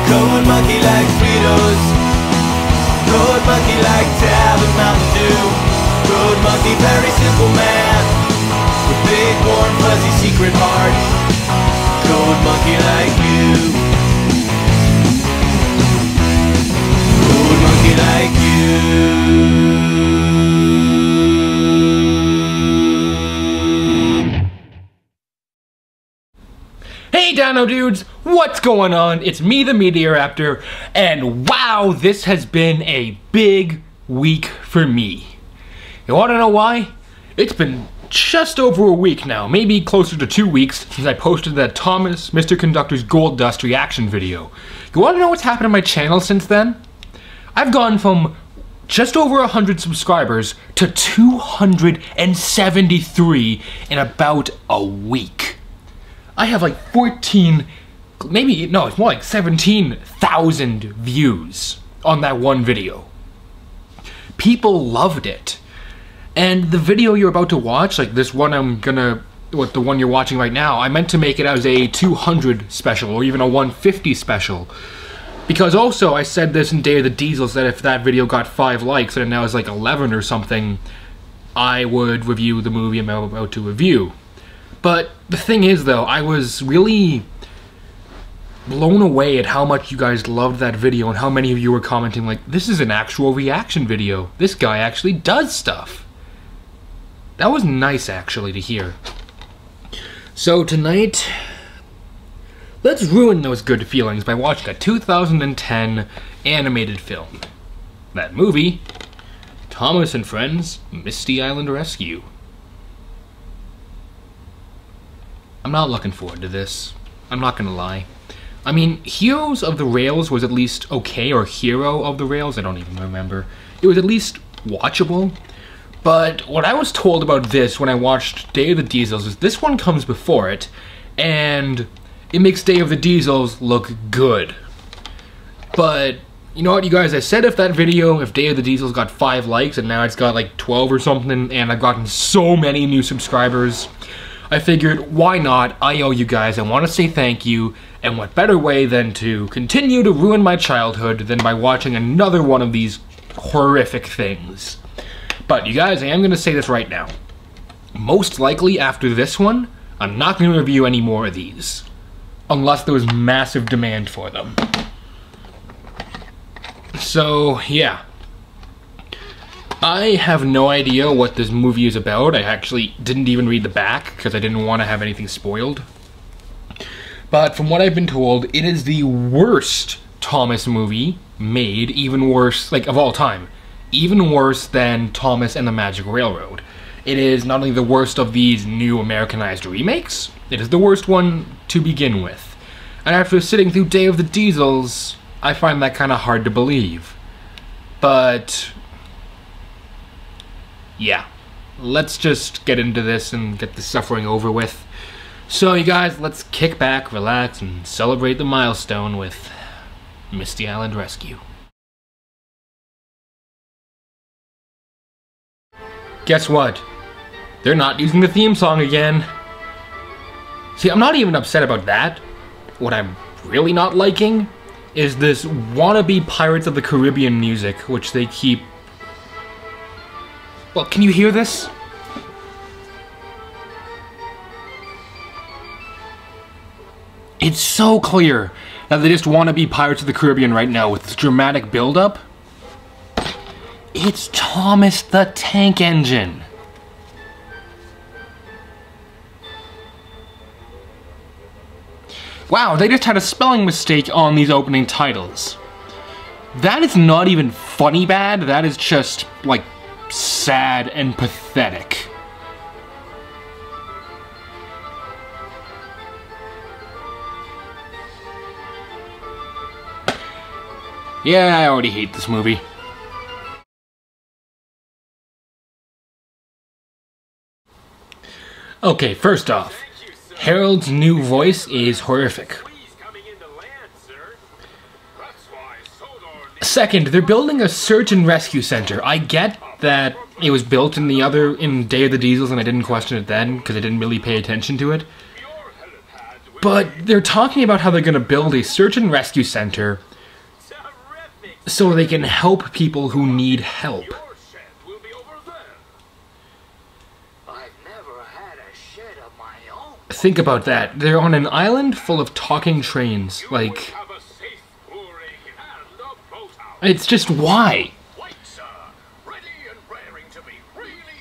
Going monkey like Fritos. Road monkey like Tab and Mountain Dew. Road monkey, very simple man with big warm fuzzy secret heart. Road monkey like you. Road monkey like you. Hey Dino Dudes, what's going on? It's me, the Media Raptor, and wow, this has been a big week for me. You wanna know why? It's been just over a week now, maybe closer to 2 weeks, since I posted that Thomas, Mr. Conductor's Gold Dust reaction video. You wanna know what's happened to my channel since then? I've gone from just over 100 subscribers to 273 in about a week. I have like 14, maybe, no, it's more like 17,000 views on that one video. People loved it. And the video you're about to watch, like this one the one you're watching right now, I meant to make it as a 200 special or even a 150 special. Because also, I said this in Day of the Diesels that if that video got 5 likes and now it's like 11 or something, I would review the movie I'm about to review. But the thing is though, I was really blown away at how much you guys loved that video and how many of you were commenting like, this is an actual reaction video. This guy actually does stuff. That was nice actually to hear. So tonight, let's ruin those good feelings by watching a 2010 animated film. That movie, Thomas and Friends, Misty Island Rescue. I'm not looking forward to this. I'm not gonna lie. I mean, Heroes of the Rails was at least okay, or Hero of the Rails, I don't even remember. It was at least watchable. But what I was told about this when I watched Day of the Diesels is this one comes before it, and it makes Day of the Diesels look good. But, you know what, you guys, I said if Day of the Diesels got 5 likes, and now it's got like 12 or something, and I've gotten so many new subscribers, I figured, why not? I owe you guys, I want to say thank you, and what better way than to continue to ruin my childhood than by watching another one of these horrific things. But you guys, I am going to say this right now. Most likely after this one, I'm not going to review any more of these. Unless there was massive demand for them. So, yeah. I have no idea what this movie is about. I actually didn't even read the back because I didn't want to have anything spoiled. But from what I've been told, it is the worst Thomas movie made, even worse, like, of all time. Even worse than Thomas and the Magic Railroad. It is not only the worst of these new Americanized remakes, it is the worst one to begin with. And after sitting through Day of the Diesels, I find that kind of hard to believe. But yeah, let's just get into this and get the suffering over with. So you guys, let's kick back, relax, and celebrate the milestone with Misty Island Rescue. Guess what? They're not using the theme song again. See, I'm not even upset about that. What I'm really not liking is this wannabe Pirates of the Caribbean music, which they keep... Well, can you hear this? It's so clear that they just want to be Pirates of the Caribbean right now with this dramatic build-up. It's Thomas the Tank Engine. Wow, they just had a spelling mistake on these opening titles. That is not even funny bad, that is just, like, sad and pathetic. Yeah, I already hate this movie. Okay, first off, Harold's new voice is horrific. Second, they're building a search and rescue center. I get that it was built in Day of the Diesels and I didn't question it then because I didn't really pay attention to it. But they're talking about how they're going to build a search and rescue center so they can help people who need help. Think about that. They're on an island full of talking trains. Like, it's just why?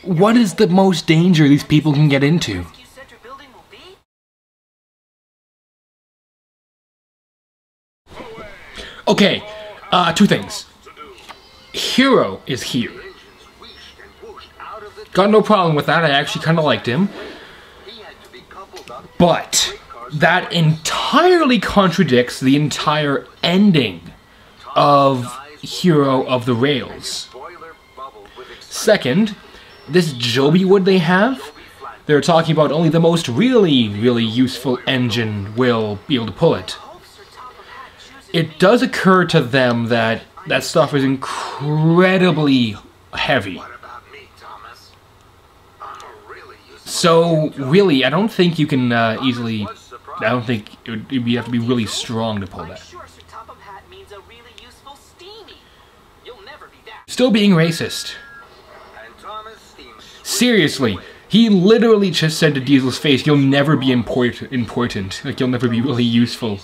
What is the most danger these people can get into? Okay, two things. Hero is here. Got no problem with that. I actually kind of liked him. But that entirely contradicts the entire ending of Hero of the Rails. Second, this Joby wood they have, they're talking about only the most really useful engine will be able to pull it. It does occur to them that that stuff is incredibly heavy. So, really, I don't think you can easily... I don't think you have to be really strong to pull that. Still being racist. Seriously, he literally just said to Diesel's face, "You'll never be important. Like, you'll never be really useful."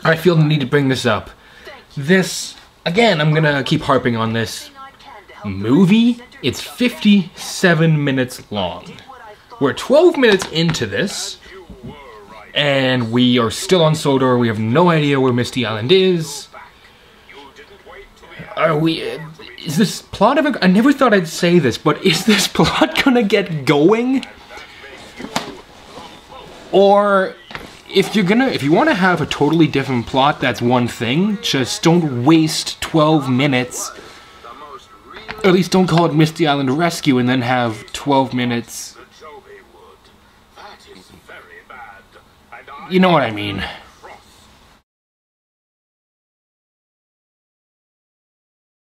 I feel the need to bring this up. This, again, I'm gonna keep harping on this movie. It's 57 minutes long. We're 12 minutes into this, and we are still on Sodor. We have no idea where Misty Island is. Are we... is this plot ever... I never thought I'd say this, but is this plot gonna get going? Or... if you want to have a totally different plot, that's one thing. Just don't waste 12 minutes. Or at least don't call it Misty Island Rescue and then have 12 minutes. You know what I mean.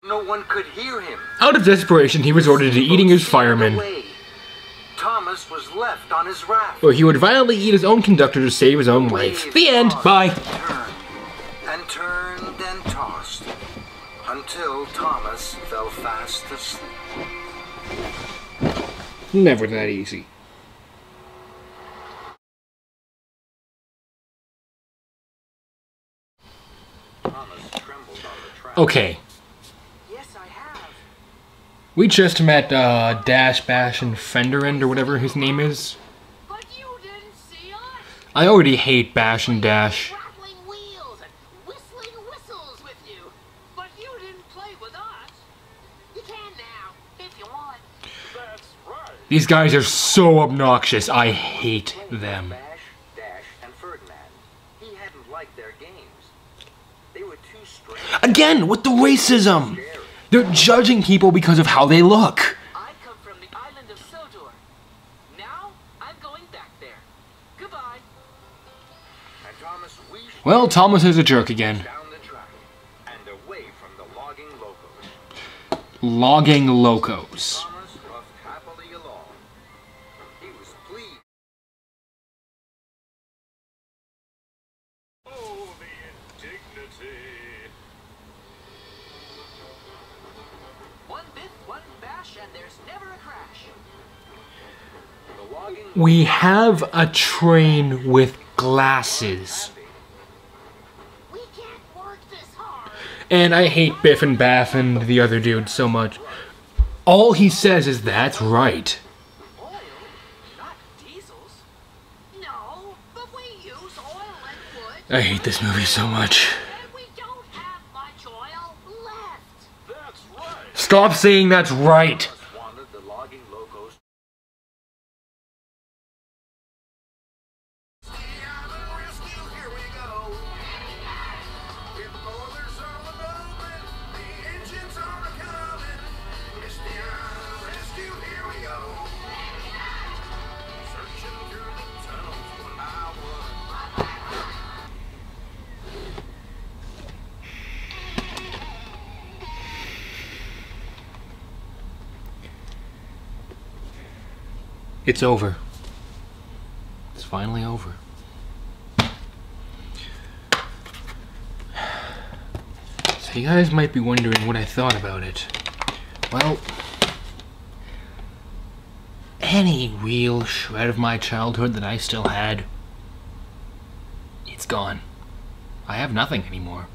No one could hear him. Out of desperation, he resorted to eating his firemen. Thomas was left on his raft, Where he would violently eat his own conductor to save his own life. The end. Bye. Turned and tossed until Thomas fell fast asleep. Never that easy. Okay. Yes, I have. We just met Dash, Bash, and Fenderend, or whatever his name is. But you didn't see us. I already hate Bash and Dash. Rattling wheels and whistling whistles with you. But you didn't play with us. You can now, if you want. That's right. These guys are so obnoxious. I hate them. Bash, Dash, and Ferdinand. He hadn't liked their games. They were too strange. Again, with the racism! They're judging people because of how they look. I come from the island of Sodor. Now, I'm going back there. Goodbye. And Thomas wished Well, Thomas is a jerk again. down the track and away from the logging locos. Logging locos. Thomas puffed happily along. He was pleased. Oh, the indignity. One bit, one bash, and there's never a crash. The logging We have a train with glasses. We can't work this hard. And I hate Biff and Baff and the other dude so much. All he says is, "That's right." Oil, not diesels. No, but we use oil and wood. I hate this movie so much. And we don't have much oil left. That's right. Stop saying "that's right." Wanted the logging locos. It's over. It's finally over. So you guys might be wondering what I thought about it. Well, any real shred of my childhood that I still had, it's gone. I have nothing anymore.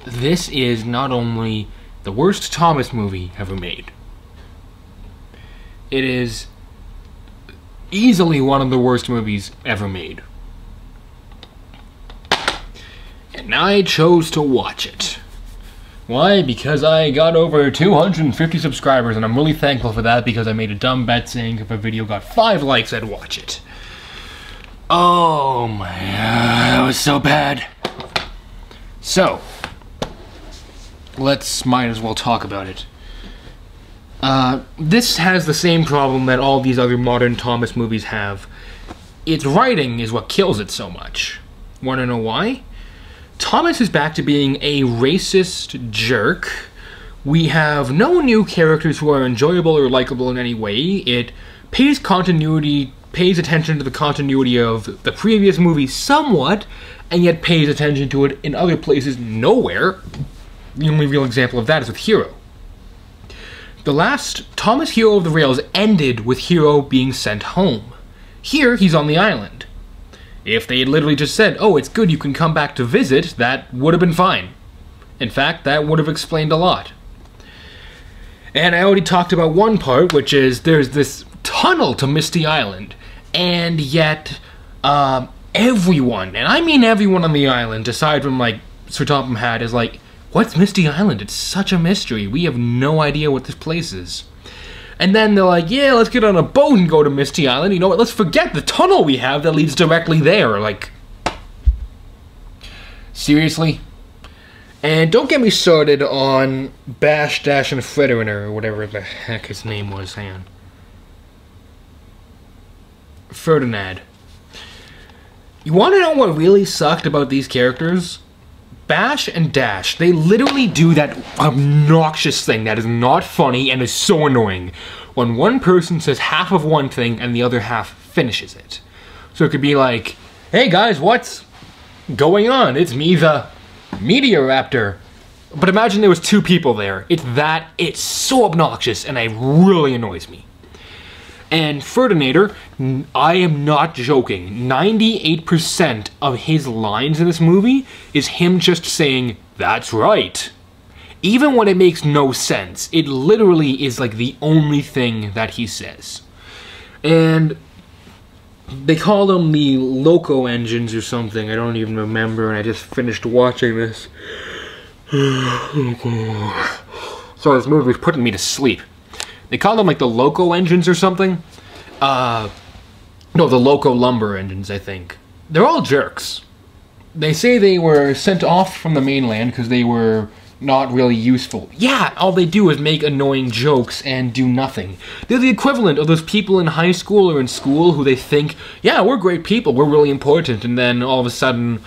This is not only the worst Thomas movie ever made, it is easily one of the worst movies ever made. And I chose to watch it. Why? Because I got over 250 subscribers, and I'm really thankful for that because I made a dumb bet saying if a video got 5 likes, I'd watch it. Oh my, that was so bad. So, might as well talk about it. This has the same problem that all these other modern Thomas movies have. Its writing is what kills it so much. Wanna know why? Thomas is back to being a racist jerk. We have no new characters who are enjoyable or likable in any way. It pays attention to the continuity of the previous movie somewhat, and yet pays attention to it in other places nowhere. The only real example of that is with Hero. The last Thomas Hero of the Rails ended with Hero being sent home. Here, he's on the island. If they had literally just said, oh, it's good you can come back to visit, that would have been fine. In fact, that would have explained a lot. And I already talked about one part, which is there's this tunnel to Misty Island, and yet everyone, and I mean everyone on the island, aside from like Sir Topham Hatt, is like, what's Misty Island? It's such a mystery. We have no idea what this place is. And then they're like, yeah, let's get on a boat and go to Misty Island. You know what, let's forget the tunnel we have that leads directly there. Like, seriously? And don't get me started on Bash, Dash, and Frederick, or whatever the heck his name was. Hang on. Ferdinand. You want to know what really sucked about these characters? Bash and Dash, they literally do that obnoxious thing that is not funny and is so annoying when one person says half of one thing and the other half finishes it. So it could be like, hey guys, what's going on? It's me, the Media Raptor. But imagine there was 2 people there. It's so obnoxious and it really annoys me. And Ferdinator, I am not joking, 98% of his lines in this movie is him just saying, that's right. Even when it makes no sense, it literally is like the only thing that he says. And they call them the Loco Engines or something, I don't even remember, and I just finished watching this. So this movie's putting me to sleep. They call them like the Loco Engines or something. No, the Loco Lumber Engines, I think. They're all jerks. They say they were sent off from the mainland because they were not really useful. Yeah, all they do is make annoying jokes and do nothing. They're the equivalent of those people in high school or in school who they think, yeah, we're great people, we're really important, and then all of a sudden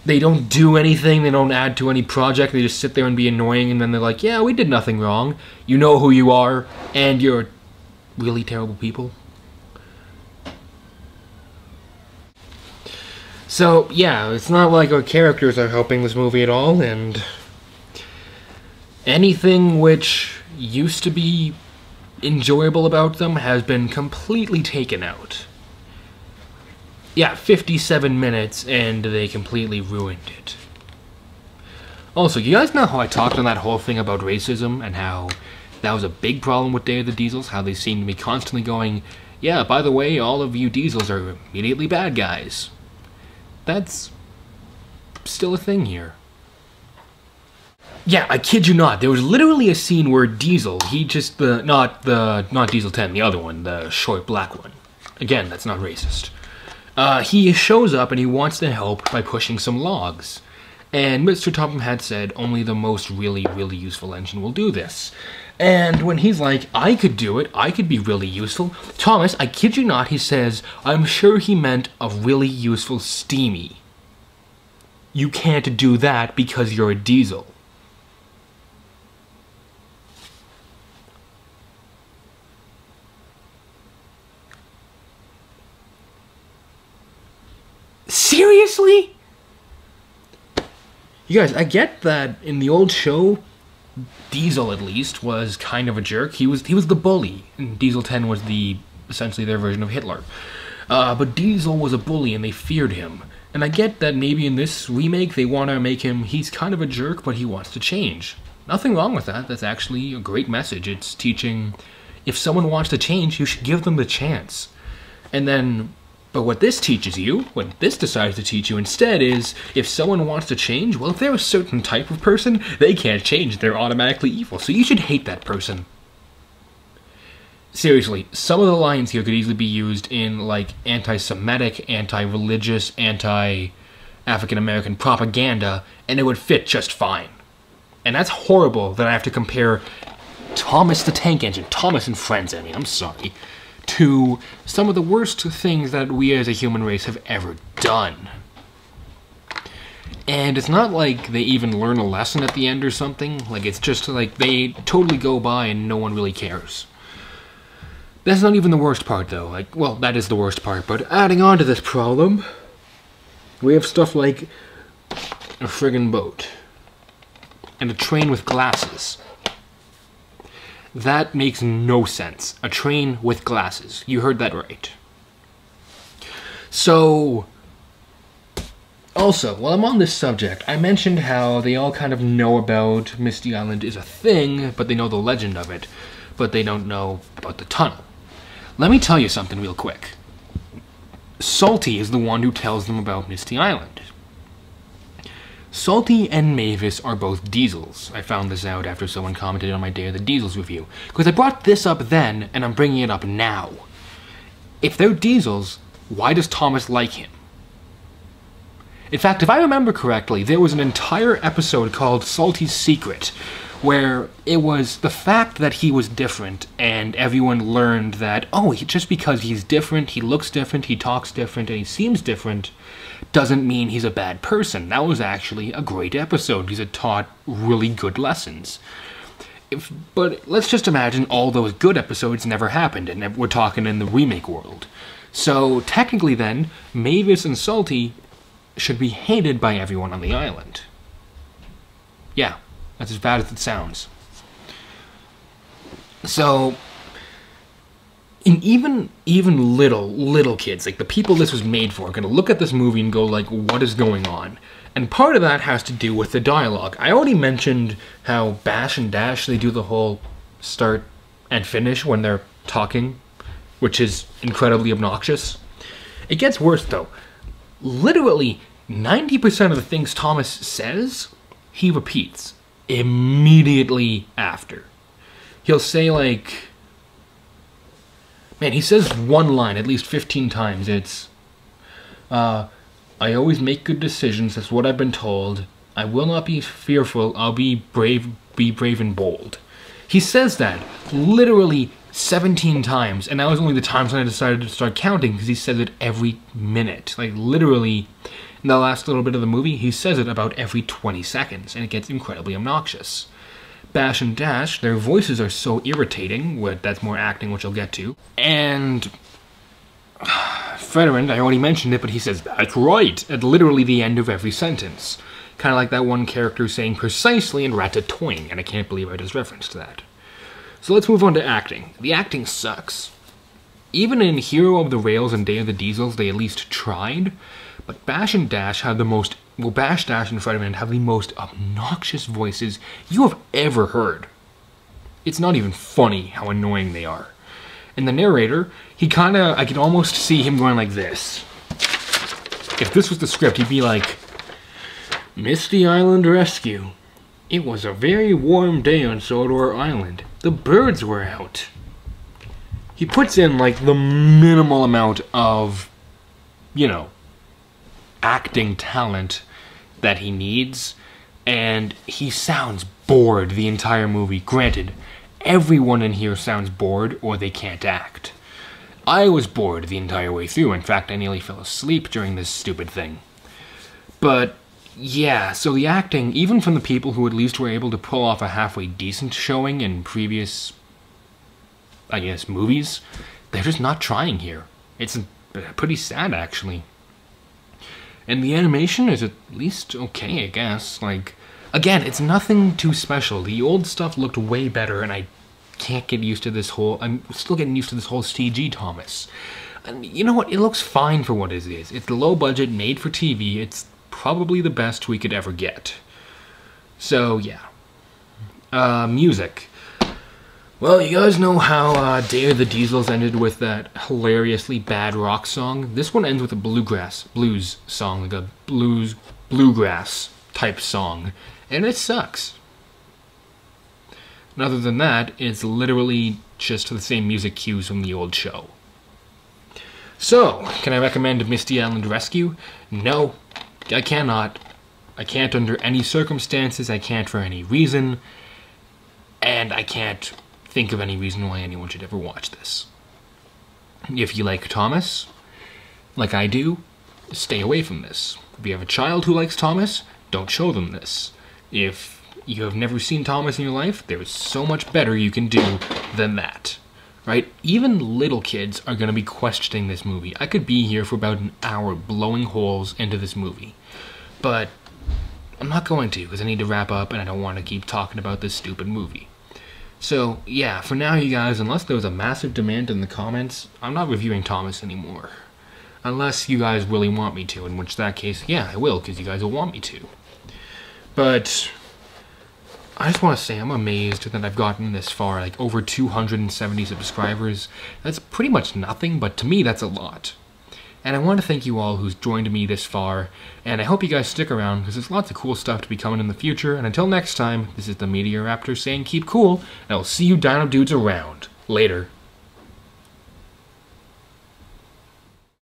they don't do anything, they don't add to any project, they just sit there and be annoying, and then they're like, yeah, we did nothing wrong. You know who you are, and you're really terrible people. So, yeah, it's not like our characters are helping this movie at all, and anything which used to be enjoyable about them has been completely taken out. Yeah, 57 minutes, and they completely ruined it. Also, you guys know how I talked on that whole thing about racism, and how that was a big problem with Day of the Diesels, how they seem to be constantly going, yeah, by the way, all of you Diesels are immediately bad guys. That's still a thing here. Yeah, I kid you not, there was literally a scene where Diesel, not Diesel 10, the other one, the short black one. Again, that's not racist. He shows up and he wants to help by pushing some logs. And Mr. Topham had said, only the most really, really useful engine will do this. And when he's like, I could do it, I could be really useful. Thomas, I kid you not, he says, I'm sure he meant a really useful steamy. You can't do that because you're a diesel. Seriously? You guys, I get that in the old show, Diesel at least was kind of a jerk. He was the bully, and Diesel 10 was essentially their version of Hitler. But Diesel was a bully, and they feared him. And I get that maybe in this remake they want to make him, he's kind of a jerk, but he wants to change. Nothing wrong with that. That's actually a great message. It's teaching, if someone wants to change, you should give them the chance. And then, but what this teaches you, what this decides to teach you instead is, if someone wants to change, well, if they're a certain type of person, they can't change. They're automatically evil. So you should hate that person. Seriously, some of the lines here could easily be used in, like, anti-Semitic, anti-religious, anti-African-American propaganda, and it would fit just fine. And that's horrible that I have to compare Thomas the Tank Engine, Thomas and Friends, I mean, I'm sorry, to some of the worst things that we as a human race have ever done. And it's not like they even learn a lesson at the end or something. Like, it's just like they totally go by and no one really cares. That's not even the worst part, though. Like, well, that is the worst part, but adding on to this problem, we have stuff like a friggin' boat and a train with glasses. That makes no sense. A train with glasses. You heard that right. So, also, while I'm on this subject, I mentioned how they all kind of know about Misty Island is a thing, but they know the legend of it, but they don't know about the tunnel. Let me tell you something real quick. Salty is the one who tells them about Misty Island. Salty and Mavis are both diesels. I found this out after someone commented on my Day of the Diesels review, because I brought this up then, and I'm bringing it up now. If they're diesels, why does Thomas like him? In fact, if I remember correctly, there was an entire episode called Salty's Secret, where it was the fact that he was different, and everyone learned that, oh, just because he's different, he looks different, he talks different, and he seems different, doesn't mean he's a bad person. That was actually a great episode, because it taught really good lessons. But let's just imagine all those good episodes never happened, and we're talking in the remake world. So, technically then, Mavis and Salty should be hated by everyone on the island. Yeah. That's as bad as it sounds. So, and even little kids, like the people this was made for, are going to look at this movie and go like, what is going on? And part of that has to do with the dialogue. I already mentioned how Bash and Dash, they do the whole start and finish when they're talking, which is incredibly obnoxious. It gets worse though. Literally 90% of the things Thomas says, he repeats immediately after. He'll say like, man, he says one line at least 15 times. It's, I always make good decisions, that's what I've been told. I will not be fearful, I'll be brave and bold. He says that literally 17 times, and that was only the times when I decided to start counting, because he says it every minute. Like, literally, in the last little bit of the movie, he says it about every 20 seconds, and it gets incredibly obnoxious. Bash and Dash, their voices are so irritating, that's more acting, which I'll get to. And Ferdinand, I already mentioned it, but he says, that's right, at literally the end of every sentence. Kind of like that one character saying precisely in Ratatouille, and I can't believe I just referenced that. So let's move on to acting. The acting sucks. Even in Hero of the Rails and Day of the Diesels, they at least tried. But Bash and Dash have the most, well, Bash, Dash, and Ferdinand have the most obnoxious voices you have ever heard. It's not even funny how annoying they are. And the narrator, he kinda, I can almost see him going like this. If this was the script, he'd be like, Misty Island Rescue. It was a very warm day on Sodor Island. The birds were out. He puts in, like, the minimal amount of, you know, acting talent that he needs, and he sounds bored the entire movie. Granted, everyone in here sounds bored or they can't act. I was bored the entire way through. In fact, I nearly fell asleep during this stupid thing. But yeah, so the acting, even from the people who at least were able to pull off a halfway decent showing in previous, I guess, movies, they're just not trying here. It's pretty sad, actually. And the animation is at least okay, I guess. Like, again, it's nothing too special. The old stuff looked way better, and I can't get used to this whole... I'm still getting used to this whole CG Thomas. And you know what? It looks fine for what it is. It's low budget, made for TV. It's probably the best we could ever get. So, yeah. Music. Well, you guys know how Day of the Diesels ended with that hilariously bad rock song? This one ends with a blues song, like a bluegrass type song. And it sucks. And other than that, it's literally just the same music cues from the old show. So, can I recommend Misty Island Rescue? No, I cannot. I can't under any circumstances, I can't for any reason, and I can't think of any reason why anyone should ever watch this. If you like Thomas, like I do, stay away from this. If you have a child who likes Thomas, don't show them this. If you have never seen Thomas in your life, there is so much better you can do than that. Right? Even little kids are going to be questioning this movie. I could be here for about an hour blowing holes into this movie. But I'm not going to, because I need to wrap up and I don't want to keep talking about this stupid movie. So, yeah, for now, you guys, unless there was a massive demand in the comments, I'm not reviewing Thomas anymore. Unless you guys really want me to, in which that case, yeah, I will, because you guys will want me to. But I just want to say I'm amazed that I've gotten this far, like over 270 subscribers. That's pretty much nothing, but to me that's a lot. And I want to thank you all who's joined me this far, and I hope you guys stick around, because there's lots of cool stuff to be coming in the future, and until next time, this is the Media Raptor saying keep cool, and I'll see you Dino Dudes around. Later.